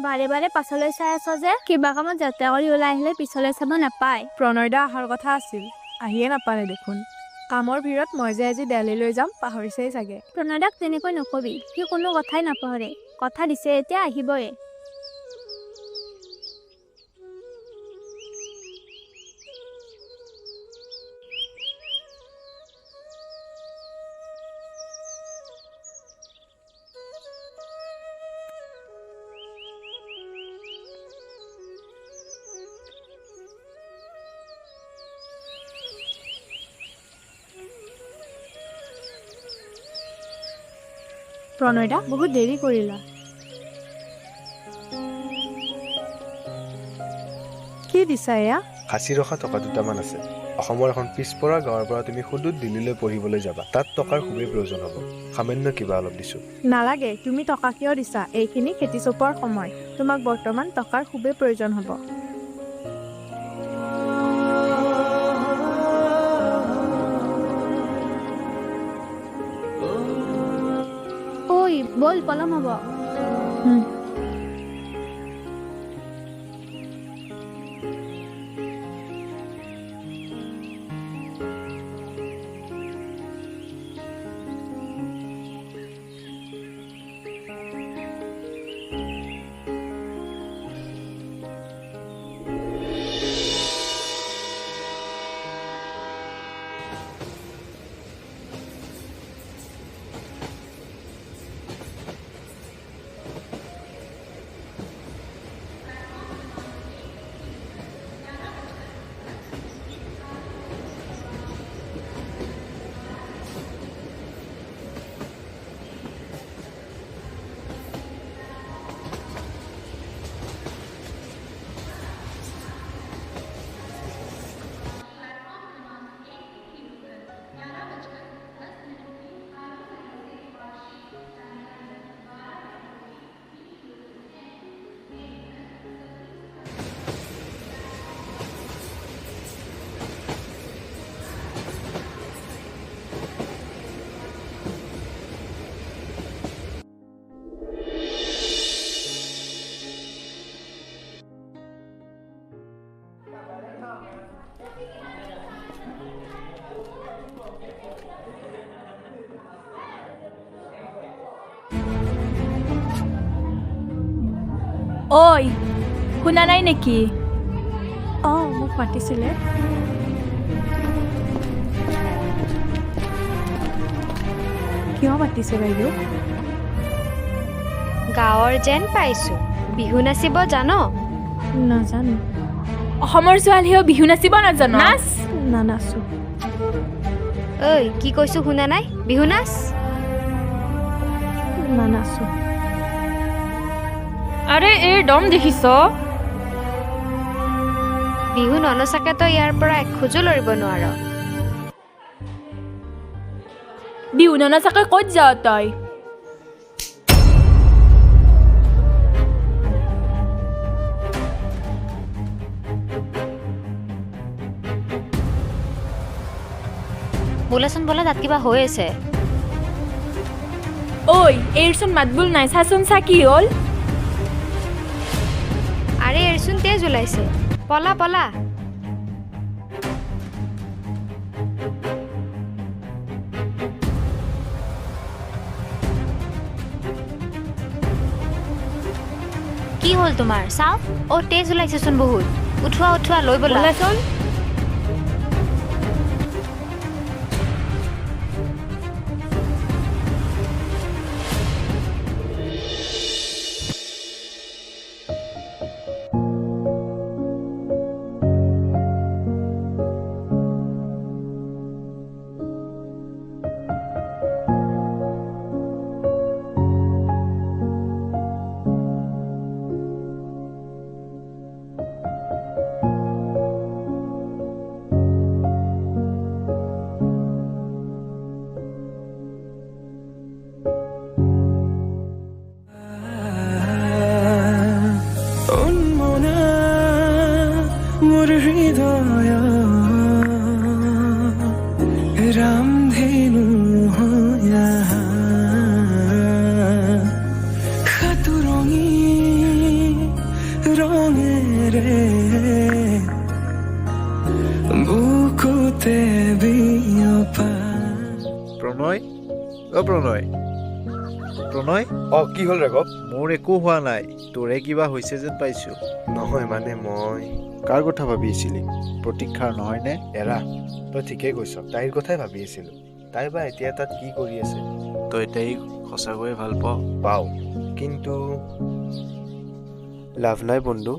বাৰে বাৰে পাছলৈ চাই আছ যে কিবা কামত যাত্ৰা কৰি ওলাই আহিলে পিছলৈ চাব নাপায়। প্ৰণয়দা অহাৰ কথা আছিল, আহিয়ে নাপালে দেখোন। কামৰ ভিৰত মই যে আজি দিল্লীলৈ যাম পাহৰিছেই চাগে। প্ৰণয়দাক তেনেকৈ নকবি, সি কোনো কথাই নপাহৰে। কথা দিছে এতিয়া আহিবয়ে। প্ৰণয়দা বহুত দেৰি কৰিলা। কি দিছা এয়া? সাঁচি ৰখা টকা দুটামান আছে। অসমৰ এখন পিছপৰা গাঁৱৰ পৰা তুমি সুদূৰ দিল্লীলৈ পঢ়িবলৈ যাবা। তাত টকাৰ খুবেই প্ৰয়োজন হ'ব। সামান্য কিবা অলপ দিছো। নালাগে, তুমি টকা কিয় দিছা? এইখিনি খেতি চপোৱাৰ সময়। তোমাক বৰ্তমান টকাৰ খুবেই প্ৰয়োজন হ'ব। ঐ বল, পলম হ'ব। ঐ শুনা নাই নেকি? মোক মাতিছিলে। কিয় মাতিছে বাইদেউ? গাঁৱৰ যেন পাইছো। বিহু নাচিব জানো? নাজানো। অসমৰ ছোৱালীয়েও বিহু নাচিব নাজানো? নাচ। নানাচো। ঐ কি কৈছো শুনা নাই? বিহু নাচ। নানাচো। আৰে এই দম দেখিছ? বিহু ননচাকে তই ইয়াৰ পৰা এক খোজো লৰিব নোৱাৰ। বিহু ননচাকে ক'ত যাৱ তই? বোলাচোন বলা, তাত কিবা হৈ আছে। ঐ এইৰচোন মাতবোল নাই, চাচোন চা কি হ'ল? আৰে এৰচোন তেজ ওলাইছে। পলা পলা। কি হ'ল তোমাৰ? চাও। তেজ ওলাইছেচোন বহুত। উঠোৱা উঠোৱা, লৈ বলা। বোলাচোন। প্ৰণয় প্ৰণয় কি হ'ল ৰাঘৱ? মোৰ একো হোৱা নাই, তোৰে কিবা হৈছে যেন পাইছো। নহয় মানে মই কাৰ কথা ভাবি আছিলি? প্ৰতীক্ষাৰ নহয়নে? এৰা, তই ঠিকেই কৈছ, তাইৰ কথাই ভাবি আছিলো। তাই বা এতিয়া তাত কি কৰি আছে? তই তাইক সঁচাকৈয়ে ভাল পাৱ? পাওঁ, কিন্তু লাভ নাই বন্ধু।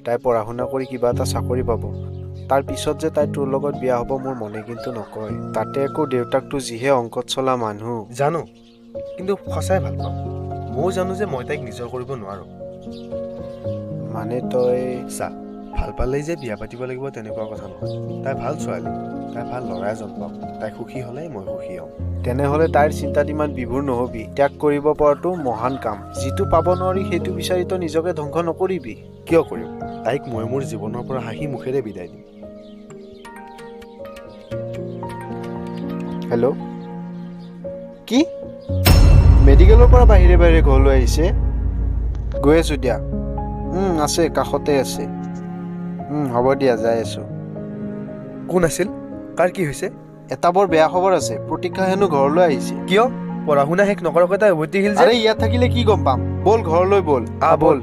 তাই পঢ়া শুনা কৰি কিবা এটা চাকৰি পাব, তাৰ পিছত যে তাই তোৰ লগত বিয়া হ'ব মোৰ মনে কিন্তু নকয়। তাতে আকৌ দেউতাকটো যিহে অংকত চলা মানুহ। জানো, কিন্তু সঁচাই ভাল পাওঁ। ময়ো জানো যে মই তাইক নিজৰ কৰিব নোৱাৰো। মানে তই চা, ভাল পালেই যে বিয়া পাতিব লাগিব তেনেকুৱা কথা নহয়। তাই ভাল ছোৱালী, তাই ভাল ল'ৰা এজন পাওঁ। তাই সুখী হ'লে মই সুখী হ'ম। তেনেহ'লে তাইৰ চিন্তাত ইমান বিভোৰ নহবি। ত্যাগ কৰিব পৰাটো মহান কাম। যিটো পাব নোৱাৰি সেইটো বিচাৰি তই নিজকে ধ্বংস নকৰিবি। কিয় কৰিম? তাইক মই মোৰ জীৱনৰ পৰা হাঁহি মুখেৰে বিদায় দিম। হেল্ল', কি? মেডিকেলৰ পৰা বাহিৰে বাহিৰে ঘৰলৈ আহিছে? গৈ আছো দিয়া। আছে, কাষতে আছে। হ'ব দিয়া, যাই আছো। কোন আছিল? কাৰ কি হৈছে? এটা বৰ বেয়া খবৰ আছে। প্ৰতীক্ষা হেনো ঘৰলৈ আহিছে। কিয়? পঢ়া শুনা শেষ নকৰাকৈ তাই উভতি আহিল যে। ইয়াত থাকিলে কি গম পাম? ব'ল ঘৰলৈ ব'ল। ব'ল।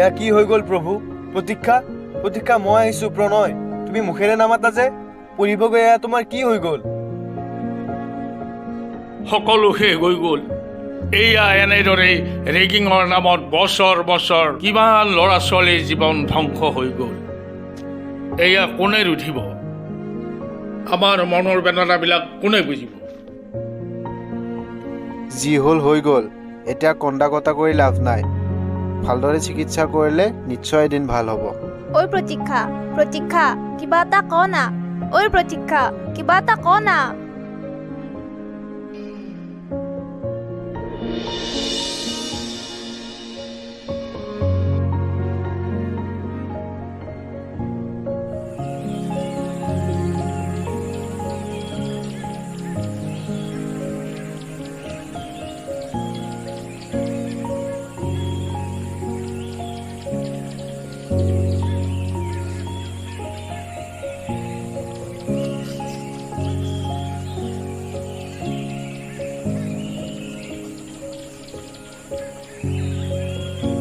এয়া কি হৈ গ'ল প্ৰভু? প্ৰতীক্ষা, প্ৰতীক্ষা, মই আহিছো। প্ৰণয়, তুমি মুখেৰে নামাতা যে? পঢ়িব গৈ এয়া তোমাৰ কি হৈ গ'ল? সকলো শেষ হৈ গ'ল। এয়া এনেদৰেই ৰেগিঙৰ নামত বছৰ বছৰ কিমান ল'ৰা ছোৱালীৰ জীৱন ধ্বংস হৈ গ'ল। এয়া কোনে ৰুধিব? আমাৰ মনৰ বেদনাবিলাক কোনে বুজিব? যি হ'ল হৈ গ'ল। এতিয়া কন্দা কটা কৰি লাভ নাই। ভালদৰে চিকিৎসা কৰিলে নিশ্চয় এদিন ভাল হ'ব। ঐ প্ৰতীক্ষা, প্ৰতীক্ষা, কিবা এটা ক না। ঐ প্ৰতীক্ষা, কিবা এটা ক না।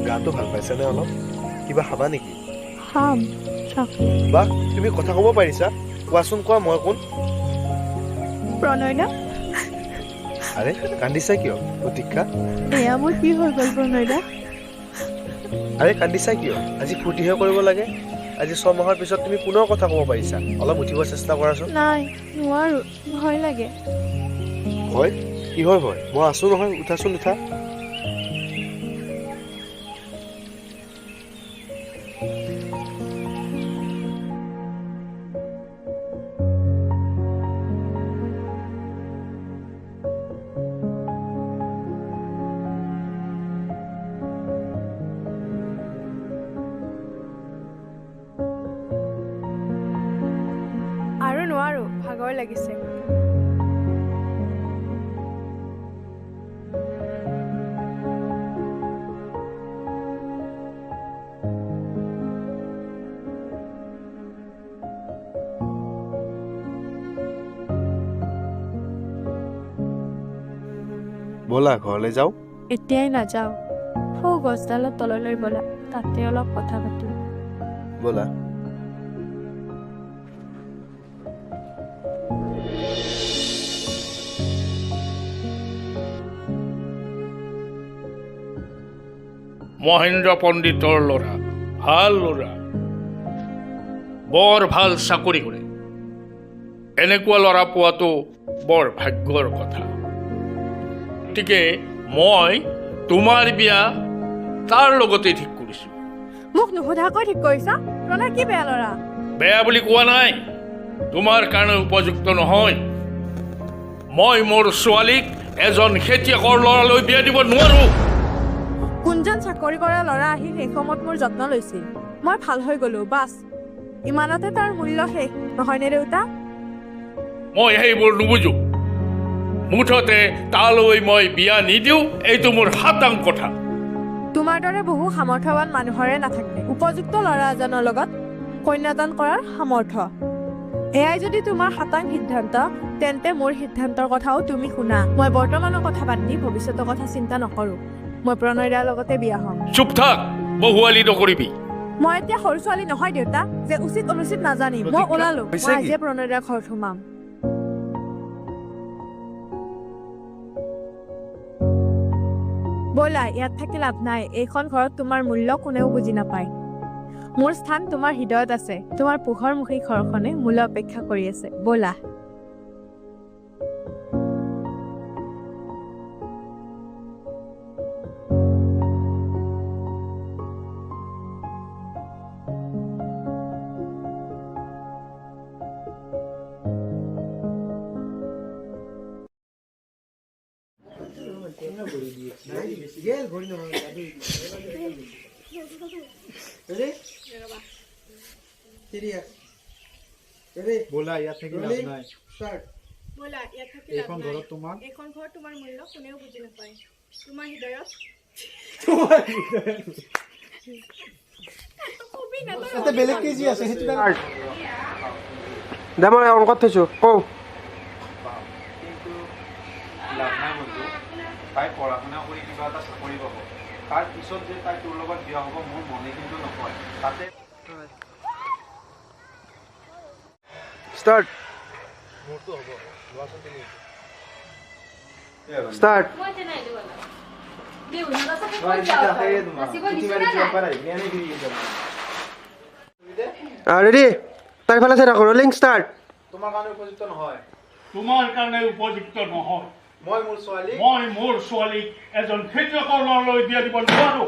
গাটো ভাল পাইছেনে অলপ? কিবা খাবা নেকি? খাম চকলেট। বাহ, তুমি কথা ক'ব পাৰিছা? কোৱাচোন, কোৱা, মই কোন? প্ৰণয় না? আৰে কান্দিছা কিয় প্ৰতীক্ষা? এয়া মোৰ কি হৈ গ'ল প্ৰণয় দা? আৰে কান্দিছা কিয়? আজি ফূৰ্তিহে কৰিব লাগে। আজি 6 মাহৰ পিছত তুমি পুনৰ কথা ক'ব পাৰিছা। অলপ উঠিব চেষ্টা কৰাচোন। নাই, নোৱাৰো, ভয় লাগে। ভয়? কিহৰ ভয়? মই আছো নহয়, উঠাচোন, উঠা। আৰু নোৱাৰো, ভাগৰ লাগিছে। ব'লা ঘৰলৈ যাওঁ। এতিয়াই নাযাওঁ, সৌ গছডালৰ তললৈ ব'লা, তাতে অলপ কথা পাতিম। ব'লা। মহেন্দ্ৰ পণ্ডিতৰ ল'ৰা, ভাল ল'ৰা, বৰ ভাল চাকৰি কৰে। এনেকুৱা ল'ৰা পোৱাটো বৰ ভাগ্যৰ কথা। গতিকে মই তোমাৰ বিয়া তাৰ লগতে ঠিক কৰিছোঁ। মোক নুসুধাকৈ ঠিক কৰিছা? প্ৰণয় কি বেয়া ল'ৰা? বেয়া বুলি কোৱা নাই, তোমাৰ কাৰণে উপযুক্ত নহয়। মই মোৰ ছোৱালীক এজন খেতিয়কৰ ল'ৰালৈ বিয়া দিব নোৱাৰো। কোনজন চাকৰি কৰা ল'ৰা আহি সেই সময়ত মোৰ যত্ন লৈছিল, মই ভাল হৈ গলো, বাছ ইমানতে তাৰ মূল্য শেষ, নহয়নে দেউতা? মই সেইবোৰ নুবুজো। মুঠতে তালৈ মই বিয়া নিদিওঁ, এইটো মোৰ সাতাং কথা। তোমাৰ দৰে বহু সামৰ্থ্যৱান মানুহৰে নাথাকে উপযুক্ত ল'ৰা এজনৰ লগত কন্যাদান কৰাৰ সামৰ্থ্য। এয়াই যদি তোমাৰ সাতাং সিদ্ধান্ত, তেন্তে মোৰ সিদ্ধান্তৰ কথাও তুমি শুনা। মই বৰ্তমানৰ কথা বাদ দি ভৱিষ্যতৰ কথা চিন্তা নকৰো। মই প্ৰণয় দাৰ লগতে বিয়া হ'ম। চুপ থাক, বহুৱালি নকৰিবি। মই এতিয়া সৰু ছোৱালী নহয় দেউতা, যে উচিত অনুচিত নাজানিম। মই ওলালো, মই আজিয়ে প্ৰণয় দাৰ ঘৰত সোমাম। ব'লা, ইয়াত থাকি লাভ নাই। এইখন ঘৰত তোমাৰ মূল্য কোনেও বুজি নাপায়। মোৰ স্থান তোমাৰ হৃদয়ত আছে। তোমাৰ পোহৰমুখী ঘৰখনে মোলৈ অপেক্ষা কৰি আছে। ব'লা। ব'লা ইয়াত থাকি লাভ নাই। ব'লা, ইয়াত থাকি এইখন ঘৰত তোমাৰ এইখন ঘৰত তোমাৰ মূল্য কোনেও বুজি নাপায়। তোমাৰ হৃদয়ত বেলেগ কেজি আছে, দে মই অংকত থৈছো, কওঁ। কিন্তু লাভ নাই বন্ধু, তাই পঢ়া শুনা কৰি কিবা এটা চাকৰি পাব, তাৰ পিছত যে তাই তোৰ লগত বিয়া হ'ব মোৰ মনে কিন্তু নকয়। তাতে ষ্টাৰ্ট মোৰটো হ'ব, লোৱাচোন তুমি ষ্টাৰ্ট। ৰেডি, তাই ফালে চাই থাকো, ৰলিং ষ্টাৰ্ট। তোমাৰ কাৰণে উপযুক্ত নহয়। তোমাৰ কাৰণে উপযুক্ত নহয়। মই মোৰ ছোৱালী মই মোৰ ছোৱালীক এজন খেতিয়কৰ ল'ৰালৈ বিয়া দিব নোৱাৰো।